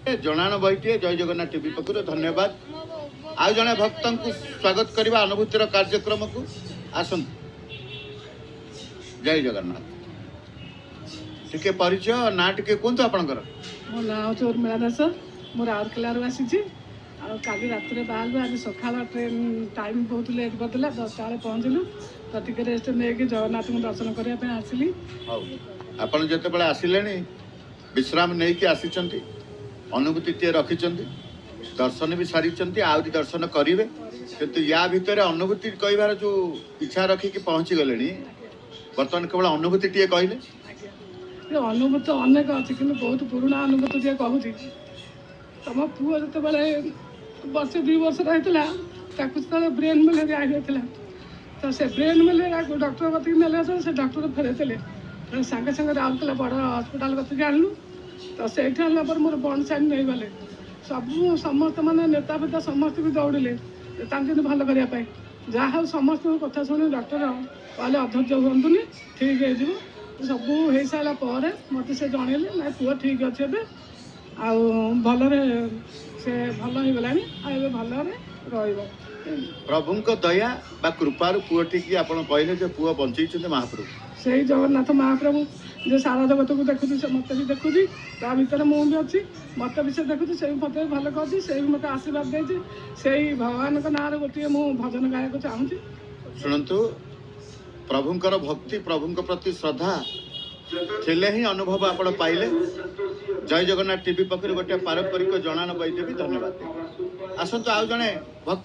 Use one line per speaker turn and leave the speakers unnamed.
जनाण बहीटे जय जगन्नाथ टीवी पक्ष धन्यवाद। आज जड़े भक्त को स्वागत करने अनुभूतिर कार्यक्रम को आसत। जय जगन्नाथ। टिके परिचय ना टिके कहतु आपणकर।
मो ना हूँ उर्मिला दास। मो राउरकेलू आसी काली रात बाहर आज सका ट्रेन टाइम बहुत लेट करदेला 10टा बेले पहुँचलु तो टिके रेस्ट नहीं जगन्नाथ को दर्शन करने आसली।
आपण जिते आसिले विश्राम नहीं कि आसी अनुभूति टे रखिंट दर्शन भी सारी आहरी दर्शन करेंगे किंतु या भितर अनुभूति कहबार जो इच्छा रखिकी पहुँची गले बर्तमान केवल अनुभूति टे कहले
अनुभूति अनेक अच्छी कि बहुत पुराणा अनुभूति टे कहूँ तुम पुओ जो वर्ष 2 वर्ष रही ब्रेन मेलेरिया आई तो से ब्रेन मेलेरिया डॉक्टर कति ने से डॉक्टर फेरते सागे सागे राउरकेला बड़ हस्पिटाल कति आणलु तो से मोर बंद साइन नहीं गले सब समस्त मैंने नेता फेता समस्त भी दौड़े भल करने जहाँ समस्त कथा शुणी डॉक्टर कहले अधैर्य हुआ ठीक है सब हो सारापर मत से जनइले ना पुओ ठीक अच्छे भलरे से भल हो गला भलरे रही
प्रभु दया बा कृपार पुओ ठीक आप कहले पुओ बंचे महाप्रभु
से जगन्नाथ महाप्रभु जो सारा जगत को देखुची से मत भी देखुची ता भीतर मुझे भी अच्छी मत भी से देखुची से मत भी भल कर मत आशीर्वाद देती से भगवान ना गोटे मु भजन गायक चाहूँगी।
शुणु प्रभुंकर भक्ति प्रभु प्रति श्रद्धा थिले ही अनुभव आप पाइले। जय जगन्नाथ टीवी पक्ष गोटे पारंपरिक जनान वैद्य भी धन्यवाद। आसतु आउ जड़े भक्त